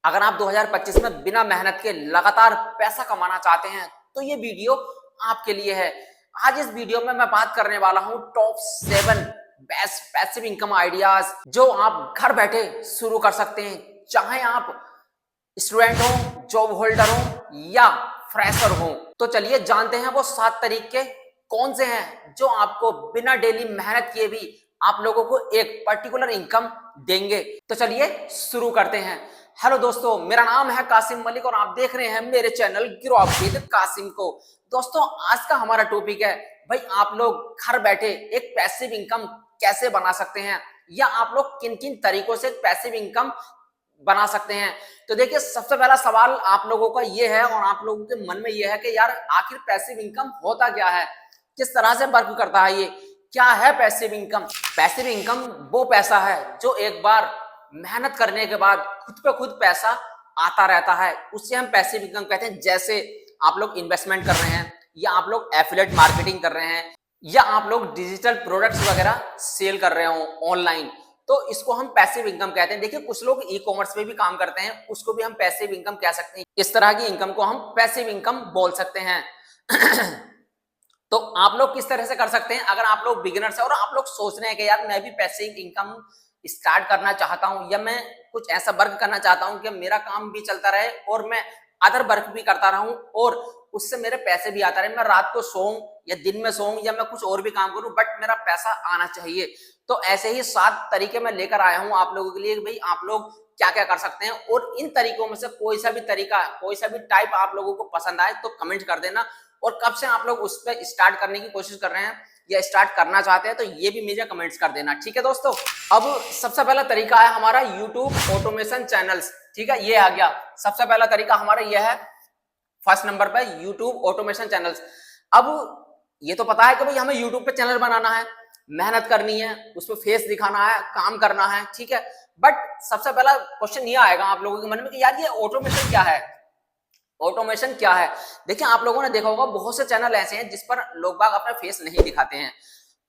अगर आप 2025 में बिना मेहनत के लगातार पैसा कमाना चाहते हैं तो ये वीडियो आपके लिए है। आज इस वीडियो में मैं बात करने वाला हूं top 7 best passive income ideas जो आप घर बैठे शुरू कर सकते हैं, चाहे आप स्टूडेंट हो, जॉब होल्डर हो या फ्रेशर हो। तो चलिए जानते हैं वो 7 तरीके कौन से हैं जो आपको बिना डेली मेहनत किए भी आप लोगों को एक पर्टिकुलर इनकम देंगे। तो चलिए शुरू करते हैं। हेलो दोस्तों, मेरा नाम है कासिम मलिक और आप देख रहे हैं मेरे channel grow up with Kasim को। दोस्तों, आज का हमारा टॉपिक है भाई आप लोग घर बैठे एक पैसिव इनकम कैसे बना सकते हैं या आप लोग किन किन तरीकों से पैसिव इनकम बना सकते हैं। तो देखिए, सबसे पहला सवाल आप लोगों का ये है और आप लोगों के मन में ये है कि यार आखिर पैसिव इनकम होता क्या है, किस तरह से वर्क करता है, ये क्या है पैसिव इनकम। पैसिव इनकम वो पैसा है जो एक बार मेहनत करने के बाद खुद पे खुद पैसा आता रहता है, उससे हम पैसिव इनकम कहते हैं। जैसे आप लोग इन्वेस्टमेंट कर रहे हैं या आप लोग एफिलिएट मार्केटिंग कर रहे हैं या आप लोग डिजिटल प्रोडक्ट्स वगैरह सेल कर रहे हो ऑनलाइन, तो इसको हम पैसिव इनकम कहते हैं। देखिए, कुछ लोग ई कॉमर्स पे भी काम करते हैं, उसको भी हम पैसिव इनकम कह सकते हैं। इस तरह की इनकम को हम पैसिव इनकम बोल सकते हैं। तो आप लोग किस तरह से कर सकते हैं, अगर आप लोग बिगिनर्स हैं और आप लोग सोच रहे हैं कि यार मैं भी पैसिव इनकम स्टार्ट करना चाहता हूं या मैं कुछ ऐसा वर्क करना चाहता हूं कि मेरा काम भी चलता रहे और मैं अदर वर्क भी करता रहूं और उससे मेरे पैसे भी आता रहे, मैं रात को सोऊं या दिन में सोऊं या मैं कुछ और भी काम करूं बट मेरा पैसा आना चाहिए। तो ऐसे ही 7 तरीके मैं लेकर आया हूं आप लोगों के लिए, भाई आप लोग क्या क्या कर सकते हैं। और इन तरीकों में से कोई सा भी तरीका, कोई सा भी टाइप आप लोगों को पसंद आए तो कमेंट कर देना। और कब से आप लोग उस पर स्टार्ट करने की कोशिश कर रहे हैं या स्टार्ट करना चाहते हैं तो ये भी मुझे कमेंट्स कर देना, ठीक है दोस्तों। अब सबसे पहला तरीका है हमारा यूट्यूब ऑटोमेशन चैनल्स, ठीक है, ये आ गया। सबसे पहला तरीका हमारा ये है, फर्स्ट नंबर पे यूट्यूब ऑटोमेशन चैनल्स। अब ये तो पता है कि भाई हमें यूट्यूब पे चैनल बनाना है, मेहनत करनी है, उस पर फेस दिखाना है, काम करना है, ठीक है। बट सबसे पहला क्वेश्चन ये आएगा आप लोगों के मन में कि यार ये ऑटोमेशन क्या है, ऑटोमेशन क्या है। देखिए, आप लोगों ने देखा होगा बहुत से चैनल ऐसे हैं जिस पर लोग बाग अपना फेस नहीं दिखाते हैं।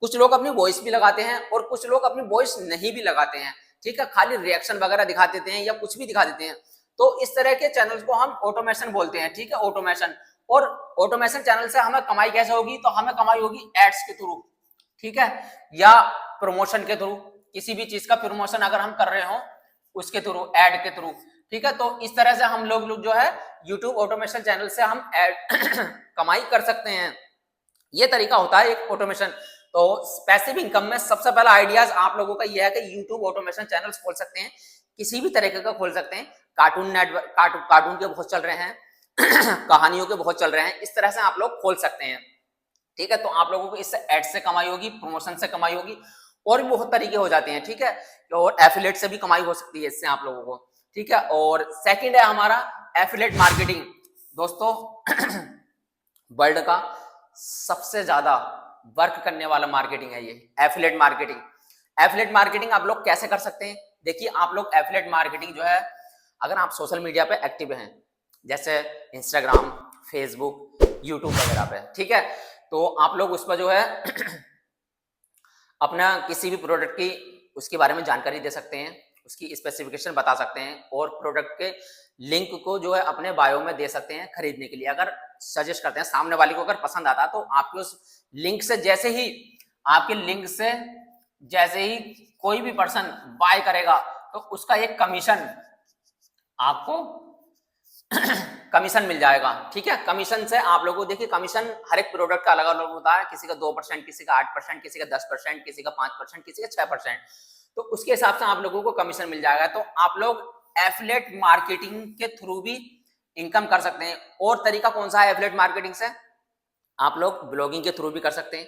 कुछ लोग अपनी वॉइस भी लगाते हैं और कुछ लोग अपनी वॉइस नहीं भी लगाते हैं, ठीक है, खाली रिएक्शन वगैरह दिखा देते हैं या कुछ भी दिखा देते हैं। तो इस तरह के चैनल को हम ऑटोमेशन बोलते हैं, ठीक है, ऑटोमेशन। और ऑटोमेशन चैनल से हमें कमाई कैसे होगी, तो हमें कमाई होगी एड्स के थ्रू, ठीक है, या प्रमोशन के थ्रू। किसी भी चीज का प्रमोशन अगर हम कर रहे हो उसके थ्रू, एड के थ्रू, ठीक है। तो इस तरह से हम लोग जो है यूट्यूब ऑटोमेशन चैनल से हम कमाई कर सकते हैं। ये तरीका होता है एक ऑटोमेशन। तो पैसिव इनकम में सबसे पहला आइडियाज आप लोगों का यह है कि यूट्यूब ऑटोमेशन चैनल्स खोल सकते हैं, किसी भी तरीके का खोल सकते हैं। कार्टून नेटवर्क, कार्टून के बहुत चल रहे हैं, कहानियों के बहुत चल रहे हैं, इस तरह से आप लोग खोल सकते हैं, ठीक है। तो आप लोगों को इससे एड से कमाई होगी, प्रमोशन से कमाई होगी और भी बहुत तरीके हो जाते हैं, ठीक है। और एफिलिएट से भी कमाई हो सकती है इससे आप लोगों को, ठीक है। और सेकंड है हमारा एफिलिएट मार्केटिंग। दोस्तों, वर्ल्ड का सबसे ज्यादा वर्क करने वाला मार्केटिंग है ये एफिलिएट मार्केटिंग। एफिलिएट मार्केटिंग आप लोग कैसे कर सकते हैं, देखिए आप लोग एफिलिएट मार्केटिंग जो है, अगर आप सोशल मीडिया पे एक्टिव हैं जैसे इंस्टाग्राम, फेसबुक, यूट्यूब वगैरह पे, ठीक है, तो आप लोग उस पर जो है अपना किसी भी प्रोडक्ट की उसके बारे में जानकारी दे सकते हैं, उसकी स्पेसिफिकेशन बता सकते हैं और प्रोडक्ट के लिंक को जो है अपने बायो में दे सकते हैं खरीदने के लिए। अगर सजेस्ट करते हैं, सामने वाले को अगर पसंद आता तो आपके उस लिंक से जैसे ही आपके लिंक से जैसे ही कोई भी पर्सन बाय करेगा तो उसका एक कमीशन आपको कमीशन मिल जाएगा, ठीक है। कमीशन से आप लोगों को, देखिए कमीशन हर एक प्रोडक्ट का अलग अलग होता है, किसी का 2%, किसी का 8%, किसी का 10%, किसी का 5%, किसी का 6%। तो उसके हिसाब से आप लोगों को कमीशन मिल जाएगा। तो आप लोग एफिलिएट मार्केटिंग के थ्रू भी इनकम कर सकते हैं। और तरीका कौन सा है एफिलिएट मार्केटिंग से, आप लोग ब्लॉगिंग के थ्रू भी कर सकते हैं।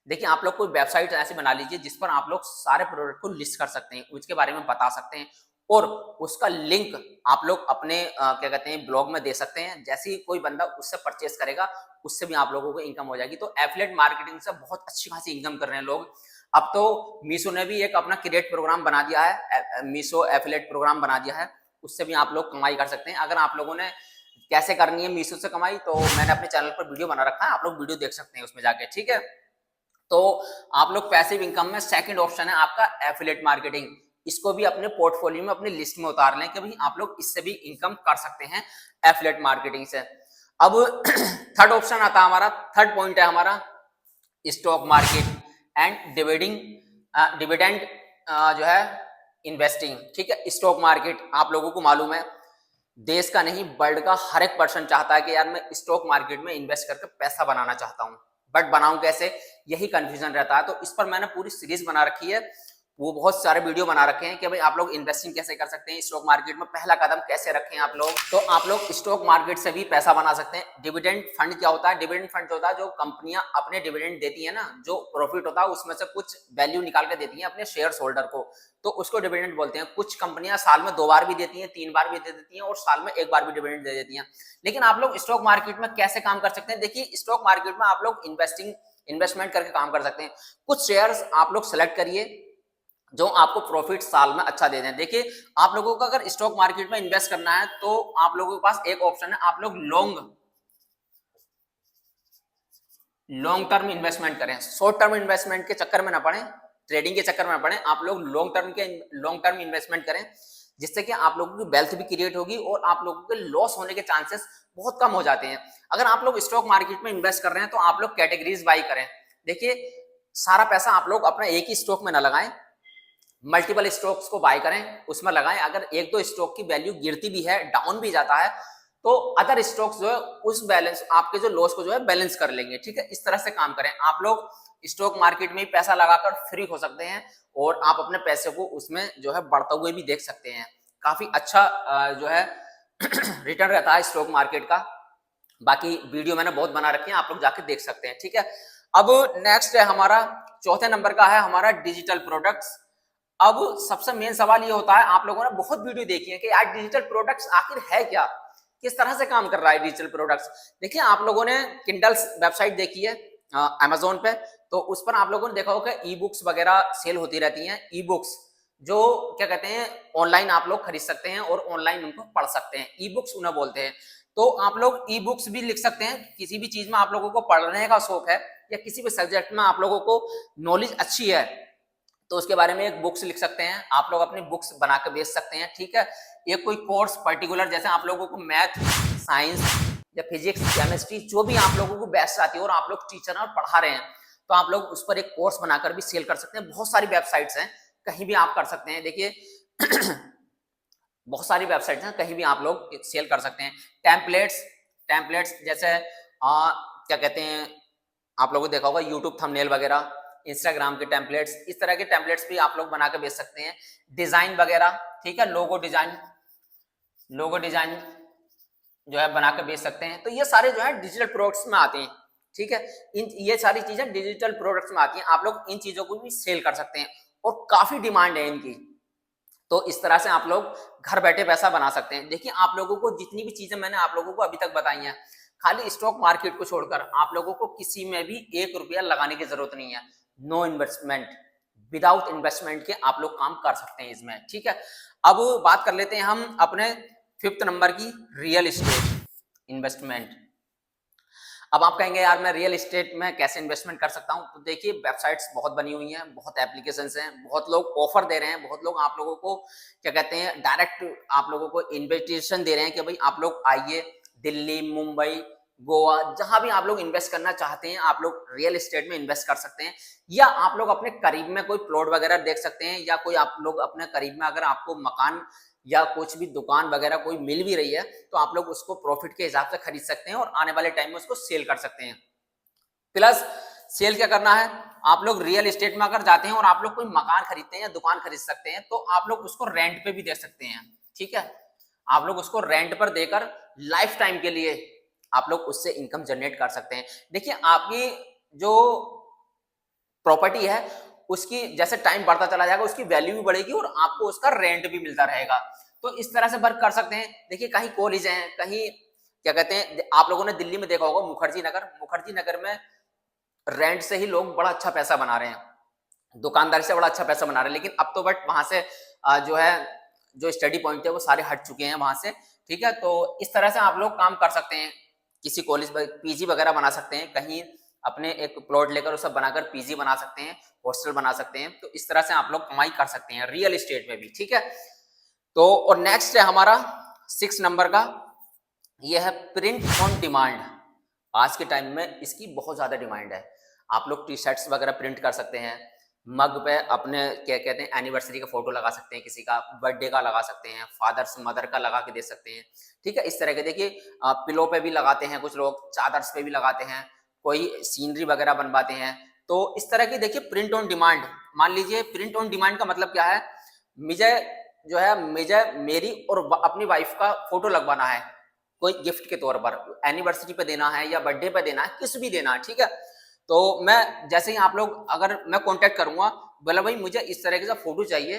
देखिए, आप लोग कोई वेबसाइट ऐसी बना लीजिए जिस पर आप लोग सारे प्रोडक्ट को लिस्ट कर सकते हैं, उसके बारे में बता सकते हैं और उसका लिंक आप लोग अपने क्या कहते हैं ब्लॉग में दे सकते हैं। जैसे ही कोई बंदा उससे परचेस करेगा उससे भी आप लोगों को इनकम हो जाएगी। तो एफिलिएट मार्केटिंग से बहुत अच्छी खासी इनकम कर रहे हैं लोग। अब तो मीशो ने भी एक अपना क्रिएट प्रोग्राम बना दिया है, मीशो एफिलिएट प्रोग्राम बना दिया है, उससे भी आप लोग कमाई कर सकते हैं। अगर आप लोगों ने कैसे करनी है मीशो से कमाई, तो मैंने अपने चैनल पर वीडियो बना रखा है, आप लोग वीडियो देख सकते हैं उसमें जाके, ठीक है। तो आप लोग पैसिव इनकम में सेकंड ऑप्शन है आपका एफिलिएट मार्केटिंग। इसको भी अपने पोर्टफोलियो में अपनी लिस्ट में उतार लें कि भाई आप लोग इससे भी इनकम कर सकते हैं एफिलिएट मार्केटिंग से। अब थर्ड ऑप्शन आता है हमारा, थर्ड पॉइंट है हमारा स्टॉक मार्केट एंड डिविडेंड जो है इन्वेस्टिंग। ठीक है, स्टॉक मार्केट आप लोगों को मालूम है देश का नहीं वर्ल्ड का हर एक पर्सन चाहता है कि यार मैं स्टॉक मार्केट में इन्वेस्ट करके पैसा बनाना चाहता हूं, बट बनाऊं कैसे, यही कंफ्यूजन रहता है। तो इस पर मैंने पूरी सीरीज बना रखी है, वो बहुत सारे वीडियो बना रखे हैं कि भाई आप लोग इन्वेस्टिंग कैसे कर सकते हैं स्टॉक मार्केट में, पहला कदम कैसे रखें आप लोग। तो आप लोग स्टॉक मार्केट से भी पैसा बना सकते हैं। डिविडेंड फंड क्या होता है? डिविडेंड फंड होता है जो कंपनियां अपने डिविडेंड देती है ना, जो प्रॉफिट होता है उसमें से कुछ वैल्यू निकाल के देती है अपने शेयर होल्डर को, तो उसको डिविडेंड बोलते हैं। कुछ कंपनियां साल में 2 बार भी देती हैं, 3 बार भी दे देती हैं और साल में 1 बार भी डिविडेंड दे देती हैं। लेकिन आप लोग स्टॉक मार्केट में कैसे काम कर सकते हैं? देखिए स्टॉक मार्केट में आप लोग इन्वेस्टमेंट करके काम कर सकते हैं। कुछ शेयर्स आप लोग सेलेक्ट करिए जो आपको प्रॉफिट साल में अच्छा दे दें। देखिए आप लोगों को अगर स्टॉक मार्केट में इन्वेस्ट करना है तो आप लोगों के पास एक ऑप्शन है, आप लोग लॉन्ग टर्म इन्वेस्टमेंट करें। शॉर्ट टर्म इन्वेस्टमेंट के चक्कर में ना पड़े, ट्रेडिंग के चक्कर में ना पड़े, आप लोग लॉन्ग टर्म इन्वेस्टमेंट करें, जिससे कि आप लोगों की वेल्थ भी क्रिएट होगी और आप लोगों के लॉस होने के चांसेस बहुत कम हो जाते हैं। अगर आप लोग स्टॉक मार्केट में इन्वेस्ट कर रहे हैं तो आप लोग कैटेगरीज बाई करें। देखिए सारा पैसा आप लोग अपना एक ही स्टॉक में ना लगाएं, मल्टीपल स्टॉक्स को बाय करें, उसमें लगाएं। अगर एक दो स्टॉक की वैल्यू गिरती भी है, डाउन भी जाता है, तो अदर स्टॉक्स जो है उस बैलेंस आपके जो लॉस को जो है बैलेंस कर लेंगे। ठीक है, इस तरह से काम करें। आप लोग स्टॉक मार्केट में पैसा लगाकर फ्री हो सकते हैं और आप अपने पैसे को उसमें जो है बढ़ता हुए भी देख सकते हैं। काफी अच्छा जो है रिटर्न रहता है स्टॉक मार्केट का। बाकी वीडियो मैंने बहुत बना रखी है, आप लोग जाके देख सकते हैं। ठीक है, अब नेक्स्ट है हमारा, चौथे नंबर का है हमारा डिजिटल प्रोडक्ट्स। अब सबसे मेन सवाल ये होता है, आप लोगों ने बहुत वीडियो देखी है कि यार डिजिटल प्रोडक्ट्स आखिर है क्या, किस तरह से काम कर रहा है डिजिटल प्रोडक्ट्स। देखिए आप लोगों ने किंडल्स वेबसाइट देखी है अमेजोन पे, तो उस पर आप लोगों ने देखा होगा ई बुक्स वगैरह सेल होती रहती हैं। ई बुक्स जो क्या कहते हैं ऑनलाइन आप लोग खरीद सकते हैं और ऑनलाइन उनको पढ़ सकते हैं, ई बुक्स उन्हें बोलते हैं। तो आप लोग ई बुक्स भी लिख सकते हैं। किसी भी चीज में आप लोगों को पढ़ने का शौक है या किसी भी सब्जेक्ट में आप लोगों को नॉलेज अच्छी है तो उसके बारे में एक बुक्स लिख सकते हैं, आप लोग अपनी बुक्स बना के बेच सकते हैं। ठीक है, एक कोई कोर्स पर्टिकुलर, जैसे आप लोगों को मैथ, साइंस या फिजिक्स, केमिस्ट्री जो भी आप लोगों को बेस्ट आती है और आप लोग टीचर और पढ़ा रहे हैं, तो आप लोग उस पर एक कोर्स बनाकर भी सेल कर सकते हैं। बहुत सारी वेबसाइट्स हैं, कहीं भी आप कर सकते हैं। देखिए बहुत सारी वेबसाइट्स हैं, कहीं भी आप लोग सेल कर सकते हैं। टेम्पलेट्स जैसे क्या कहते हैं, आप लोगों को देखा होगा यूट्यूब थंबनेल वगैरह, इंस्टाग्राम के टेम्पलेट्स, इस तरह के टेम्पलेट्स भी आप लोग बना के बेच सकते हैं। डिजाइन वगैरह, ठीक है, लोगो डिजाइन जो है बना के बेच सकते हैं। तो ये सारे जो है डिजिटल प्रोडक्ट्स में आते हैं। ठीक है, ये सारी चीजें डिजिटल प्रोडक्ट्स में आती हैं, आप लोग इन चीजों को भी सेल कर सकते हैं और काफी डिमांड है इनकी। तो इस तरह से आप लोग घर बैठे पैसा बना सकते हैं। देखिए आप लोगों को जितनी भी चीजें मैंने आप लोगों को अभी तक बताई हैं, खाली स्टॉक मार्केट को छोड़कर आप लोगों को किसी में भी 1 रुपया लगाने की जरूरत नहीं है। नो इन्वेस्टमेंट, विदाउट इन्वेस्टमेंट के आप लोग काम कर सकते हैं इसमें। ठीक है, अब बात कर लेते हैं हम अपने 5th नंबर की, रियल एस्टेट इन्वेस्टमेंट। अब आप कहेंगे यार मैं रियल एस्टेट में कैसे इन्वेस्टमेंट कर सकता हूं? तो देखिए वेबसाइट्स बहुत बनी हुई हैं, बहुत एप्लीकेशंस हैं, बहुत लोग ऑफर दे रहे हैं, बहुत लोग आप लोगों को क्या कहते हैं डायरेक्ट आप लोगों को इन्विटेशन दे रहे हैं कि भाई आप लोग आइए, दिल्ली, मुंबई, गोवा, जहां भी आप लोग इन्वेस्ट करना चाहते हैं आप लोग रियल एस्टेट में इन्वेस्ट कर सकते हैं। या आप लोग अपने करीब में कोई प्लॉट वगैरह देख सकते हैं, या कोई आप लोग अपने करीब में अगर आपको मकान या कुछ भी दुकान वगैरह कोई मिल भी रही है तो आप लोग उसको प्रॉफिट के हिसाब से खरीद सकते हैं और आने वाले टाइम में उसको सेल कर सकते हैं। प्लस सेल क्या करना है, आप लोग रियल एस्टेट में अगर जाते हैं और आप लोग कोई मकान खरीदते हैं या दुकान खरीद सकते हैं तो आप लोग उसको रेंट पे भी दे सकते हैं। ठीक है, आप लोग उसको रेंट पर देकर लाइफ टाइम के लिए आप लोग उससे इनकम जनरेट कर सकते हैं। देखिए आपकी जो प्रॉपर्टी है उसकी जैसे टाइम बढ़ता चला जाएगा उसकी वैल्यू भी बढ़ेगी और आपको उसका रेंट भी मिलता रहेगा। तो इस तरह से वर्क कर सकते हैं। देखिए कहीं कॉलेज हैं, कहीं क्या कहते हैं, आप लोगों ने दिल्ली में देखा होगा मुखर्जी नगर में रेंट से ही लोग बड़ा अच्छा पैसा बना रहे हैं, दुकानदारी से बड़ा अच्छा पैसा बना रहे हैं। लेकिन अब तो बट वहां से जो है जो स्टडी पॉइंट है वो सारे हट चुके हैं वहां से। ठीक है, तो इस तरह से आप लोग काम कर सकते हैं। किसी कॉलेज पीजी वगैरह बना सकते हैं, कहीं अपने एक प्लॉट लेकर उसे बनाकर पीजी बना सकते हैं, हॉस्टल बना सकते हैं। तो इस तरह से आप लोग कमाई कर सकते हैं रियल एस्टेट में भी, ठीक है। तो और नेक्स्ट है हमारा 6 नंबर का, यह है प्रिंट ऑन डिमांड। आज के टाइम में इसकी बहुत ज्यादा डिमांड है। आप लोग टी शर्ट्स वगैरह प्रिंट कर सकते हैं, मग पे अपने क्या कहते हैं एनिवर्सरी का फोटो लगा सकते हैं, किसी का बर्थडे का लगा सकते हैं, फादर्स मदर का लगा के दे सकते हैं, ठीक है। इस तरह के देखिए पिलो पे भी लगाते हैं कुछ लोग, चादर्स पे भी लगाते हैं, कोई सीनरी वगैरह बनवाते हैं। तो इस तरह की देखिए प्रिंट ऑन डिमांड, मान लीजिए प्रिंट ऑन डिमांड का मतलब क्या है, मुझे मेरी और अपनी वाइफ का फोटो लगवाना है कोई गिफ्ट के तौर पर, एनिवर्सरी पे देना है या बर्थडे पे देना है, किस भी देना है, ठीक है। तो मैं जैसे ही आप लोग, अगर मैं कांटेक्ट करूंगा, बोला भाई मुझे इस तरह का फोटो चाहिए,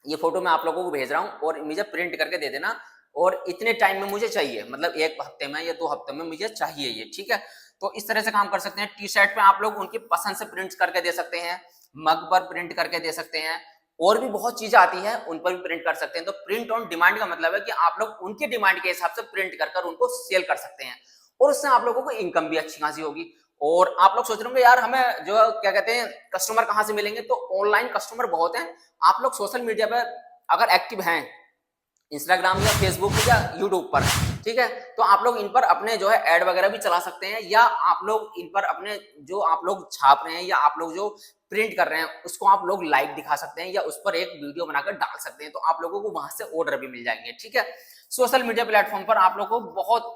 ये फोटो मैं आप लोगों को भेज रहा हूँ और मुझे प्रिंट करके दे देना और इतने टाइम में मुझे चाहिए, मतलब 1 हफ्ते में या 2 हफ्ते में मुझे चाहिए ये, ठीक है। तो इस तरह से काम कर सकते हैं। टी शर्ट पे आप लोग उनकी पसंद से प्रिंट करके दे सकते हैं, मग पर प्रिंट करके दे सकते हैं, और भी बहुत चीजें आती हैं उन पर भी प्रिंट कर सकते हैं। तो प्रिंट ऑन डिमांड का मतलब है कि आप लोग उनके डिमांड के हिसाब से प्रिंट कर उनको सेल कर सकते हैं और उससे आप लोगों को इनकम भी अच्छी खासी होगी। और आप लोग सोच रहे होंगे यार हमें जो क्या कहते हैं कस्टमर कहाँ से मिलेंगे, तो ऑनलाइन कस्टमर बहुत हैं। आप लोग सोशल मीडिया पर अगर एक्टिव हैं, इंस्टाग्राम या फेसबुक या यूट्यूब पर, ठीक है, तो आप लोग इन पर अपने जो है ऐड वगैरह भी चला सकते हैं, या आप लोग इन पर अपने जो आप लोग छाप रहे हैं या आप लोग जो प्रिंट कर रहे हैं उसको आप लोग लाइव दिखा सकते हैं या उस पर एक वीडियो बनाकर डाल सकते हैं, तो आप लोगों को वहां से ऑर्डर भी मिल जाएंगे, ठीक है। सोशल मीडिया प्लेटफॉर्म पर आप लोगों को बहुत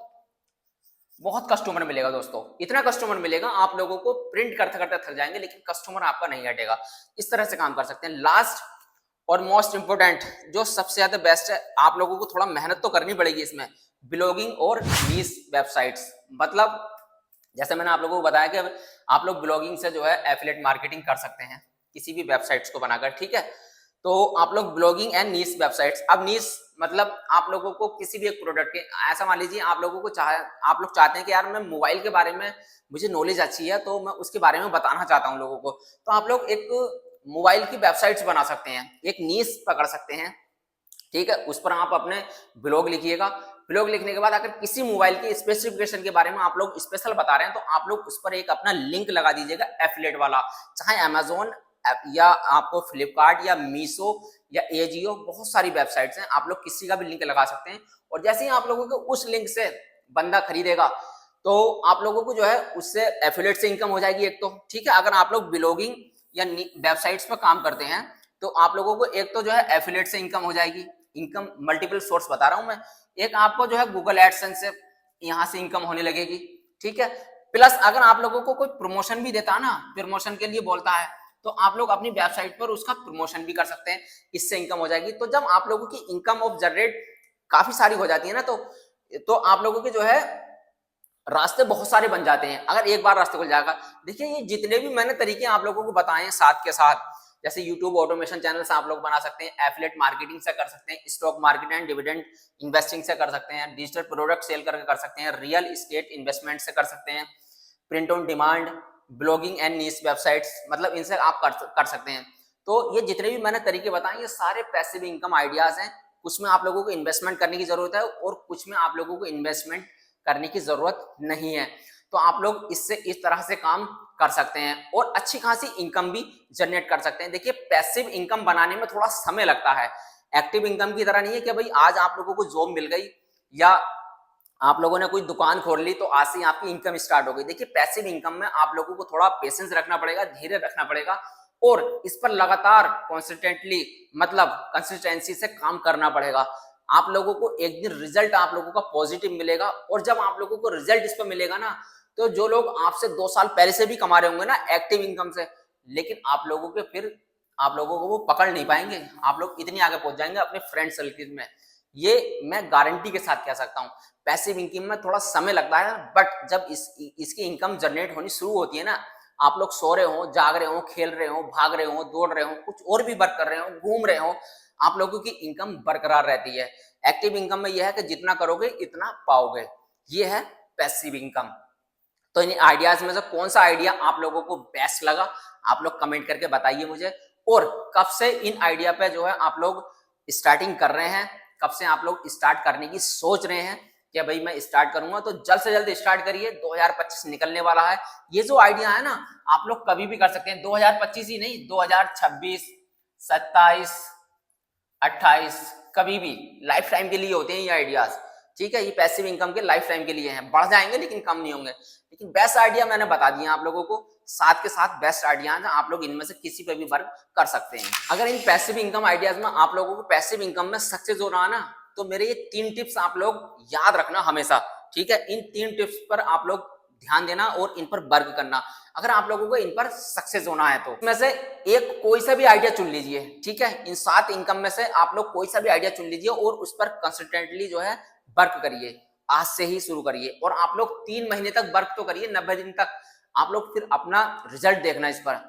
बहुत कस्टमर मिलेगा दोस्तों, इतना कस्टमर मिलेगा आप लोगों को प्रिंट करते करते थक जाएंगे, लेकिन कस्टमर आपका नहीं हटेगा। इस तरह से काम कर सकते हैं। लास्ट और मोस्ट इंपोर्टेंट जो सबसे ज्यादा बेस्ट है, आप लोगों को थोड़ा मेहनत तो करनी पड़ेगी इसमें, ब्लॉगिंग और नीश वेबसाइट्स। मतलब जैसे मैंने आप लोगों को बताया कि आप लोग ब्लॉगिंग से जो है एफिलिएट मार्केटिंग कर सकते हैं किसी भी वेबसाइट्स को बनाकर, ठीक है। तो आप लोग ब्लॉगिंग एंड नीश वेबसाइट्स, अब नीश मतलब आप लोगों को किसी भी एक प्रोडक्ट के, ऐसा मान लीजिए आप लोगों को आप लोग चाहते हैं कि यार मैं मोबाइल के बारे में मुझे नॉलेज अच्छी है तो मैं उसके बारे में बताना चाहता हूं लोगों को, तो आप लोग एक मोबाइल की वेबसाइट्स बना सकते हैं, एक नीश पकड़ सकते हैं, ठीक है। उस पर आप अपने ब्लॉग लिखिएगा, ब्लॉग लिखने के बाद अगर किसी मोबाइल के स्पेसिफिकेशन के बारे में आप लोग स्पेशल बता रहे हैं तो आप लोग उस पर एक अपना लिंक लगा दीजिएगा एफिलिएट वाला, चाहे अमेजोन या आपको फ्लिपकार्ट या मीशो या एजियो, बहुत सारी वेबसाइट्स हैं, आप लोग किसी का भी लिंक लगा सकते हैं। और जैसे ही आप लोगों को उस लिंक से बंदा खरीदेगा तो आप लोगों को जो है उससे एफिलिएट से इनकम हो जाएगी एक तो, ठीक है। अगर आप लोग ब्लॉगिंग या वेबसाइट्स पर काम करते हैं तो आप लोगों को एक तो जो है एफिलिएट से इनकम हो जाएगी, इनकम मल्टीपल सोर्स बता रहा हूं मैं, एक आपको जो है गूगल एडसेंस से यहां से इनकम होने लगेगी, ठीक है। प्लस अगर आप लोगों को कोई प्रमोशन भी देता है ना, प्रमोशन के लिए बोलता है, तो आप लोग अपनी वेबसाइट पर उसका प्रमोशन भी कर सकते हैं, इससे इनकम हो जाएगी। तो जब आप लोगों की इनकम ऑफ जनरेट काफी सारी हो जाती है ना, तो आप लोगों के जो है रास्ते बहुत सारे बन जाते हैं अगर एक बार रास्ते खुल जाएगा। देखिए ये जितने भी मैंने तरीके आप लोगों को बताए हैं साथ के साथ, जैसे यूट्यूब ऑटोमेशन चैनल से आप लोग बना सकते हैं, एफिलिएट मार्केटिंग से कर सकते हैं, stock market and dividend investing से कर सकते हैं, डिजिटल प्रोडक्ट सेल करके कर सकते हैं, रियल एस्टेट इन्वेस्टमेंट से कर सकते हैं, print on demand, blogging and niche websites, मतलब इनसे आप कर सकते हैं। तो ये जितने भी मैंने तरीके बताए ये सारे पैसिव इनकम आइडियाज हैं, कुछ में आप लोगों को इन्वेस्टमेंट करने की जरूरत है और कुछ में आप लोगों को इन्वेस्टमेंट करने की जरूरत नहीं है। तो आप लोग इससे इस तरह से काम कर सकते हैं और अच्छी खासी इनकम भी जनरेट कर सकते हैं। देखिए पैसिव इनकम बनाने में थोड़ा समय लगता है, एक्टिव इनकम की तरह नहीं है कि भाई आज आप लोगों को जॉब मिल गई या आप लोगों ने कोई दुकान खोल ली तो आज से आपकी इनकम स्टार्ट हो गई। देखिए पैसिव इनकम में आप लोगों को थोड़ा पेशेंस रखना पड़ेगा, धीरे रखना पड़ेगा और इस पर लगातार कॉन्सिस्टेंटली मतलब कंसिस्टेंसी से काम करना पड़ेगा। आप लोगों को एक दिन रिजल्ट आप लोगों का पॉजिटिव मिलेगा और जब आप लोगों को रिजल्ट इस पर मिलेगा ना, तो जो लोग आपसे 2 साल पहले से भी कमा रहे होंगे ना एक्टिव इनकम से, लेकिन आप लोगों के फिर आप लोगों को वो पकड़ नहीं पाएंगे, आप लोग इतनी आगे पहुंच जाएंगे अपने फ्रेंड सर्किल में, ये मैं गारंटी के साथ कह सकता हूं। पैसिव इनकम में थोड़ा समय लगता है बट जब इसकी इनकम जनरेट होनी शुरू होती है ना, आप लोग सो रहे हो, जाग रहे हो, खेल रहे हो, भाग रहे हो, दौड़ रहे हो, कुछ और भी वर्क कर रहे हो, घूम रहे हो, आप लोगों की इनकम बरकरार रहती है। एक्टिव इनकम में यह है कि जितना करोगे इतना पाओगे, ये है पैसिव इनकम। तो इन आइडियाज में से कौन सा आइडिया आप लोगों को बेस्ट लगा, आप लोग कमेंट करके बताइए मुझे। और कब से इन आइडिया पे जो है आप लोग स्टार्टिंग कर रहे हैं, कब से आप लोग स्टार्ट करने की सोच रहे हैं, कि भाई मैं स्टार्ट करूंगा, तो जल्द से जल्द स्टार्ट करिए। 2025 निकलने वाला है। ये जो आइडिया है ना, आप लोग कभी भी कर सकते हैं। 2025 ही नहीं, 2026, 27, 28, कभी भी लाइफ टाइम के लिए होते हैं ये आइडियाज। ठीक है, ये पैसिव इनकम के लाइफ टाइम के लिए हैं, बढ़ जाएंगे लेकिन कम नहीं होंगे। लेकिन बेस्ट आइडिया मैंने बता दिए आप लोगों को, साथ के साथ बेस्ट आइडिया है, आप लोग इनमें से किसी पे भी वर्क कर सकते हैं। अगर इन पैसिव इनकम आइडियाज में आप लोगों को पैसिव इनकम में सक्सेस हो रहा है ना, तो मेरे ये 3 टिप्स आप लोग याद रखना हमेशा। ठीक है, इन 3 टिप्स पर आप लोग ध्यान देना और इन पर वर्क करना, अगर आप लोगों को इन पर सक्सेस होना है तो। इसमें से एक कोई सा भी आइडिया चुन लीजिए। ठीक है, इन 7 इनकम में से आप लोग कोई सा भी आइडिया चुन लीजिए और उस पर कंसिस्टेंटली जो है वर्क करिए। आज से ही शुरू करिए और आप लोग 3 महीने तक वर्क तो करिए, 90 दिन तक। आप लोग फिर अपना रिजल्ट देखना इस पर।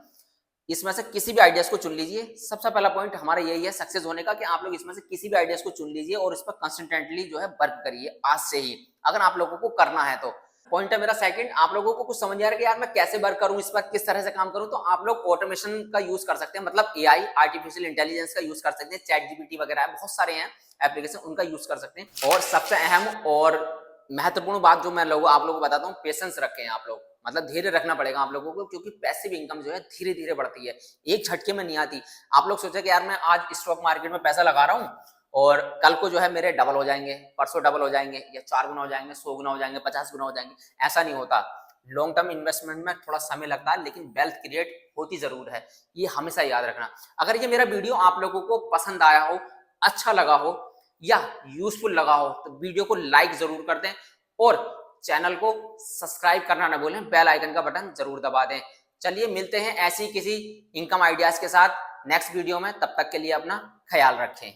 इसमें से किसी भी आइडियाज को चुन लीजिए। सबसे पहला पॉइंट हमारा यही है सक्सेस होने का, कि आप लोग इसमें से किसी भी आइडियाज को चुन लीजिए और इस पर कंसिस्टेंटली जो है वर्क करिए आज से ही, अगर आप लोगों को करना है तो। पॉइंट है मेरा सेकंड, आप लोगों को कुछ समझ आ रहा है कि यार मैं कैसे वर्क करूं, इस पर किस तरह से काम करूं, तो आप लोग ऑटोमेशन का यूज कर सकते हैं। मतलब एआई, आर्टिफिशियल इंटेलिजेंस का यूज कर सकते हैं। चैट जीपीटी वगैरह है, बहुत सारे हैं एप्लीकेशन, उनका यूज कर सकते हैं। और सबसे अहम और महत्वपूर्ण बात जो मैं आप लोगों को बताता हूँ, पेशेंस रखें आप लोग। मतलब धैर्य रखना पड़ेगा आप लोगों को, क्योंकि पैसिव इनकम जो है धीरे धीरे बढ़ती है, एक झटके में नहीं आती। आप लोग सोचे कि यार मैं आज स्टॉक मार्केट में पैसा लगा रहा हूँ और कल को जो है मेरे डबल हो जाएंगे, परसों डबल हो जाएंगे, या 4 गुना हो जाएंगे, 100 गुना हो जाएंगे, 50 गुना हो जाएंगे। ऐसा नहीं होता। लॉन्ग टर्म इन्वेस्टमेंट में थोड़ा समय लगता है, लेकिन वेल्थ क्रिएट होती जरूर है, ये हमेशा याद रखना। अगर ये मेरा वीडियो आप लोगों को पसंद आया हो, अच्छा लगा हो या यूजफुल लगा हो, तो वीडियो को लाइक जरूर कर दें और चैनल को सब्सक्राइब करना ना भूलें, बेल आइकन का बटन जरूर दबा दें। चलिए मिलते हैं ऐसी किसी इनकम आइडियाज के साथ नेक्स्ट वीडियो में, तब तक के लिए अपना ख्याल रखें।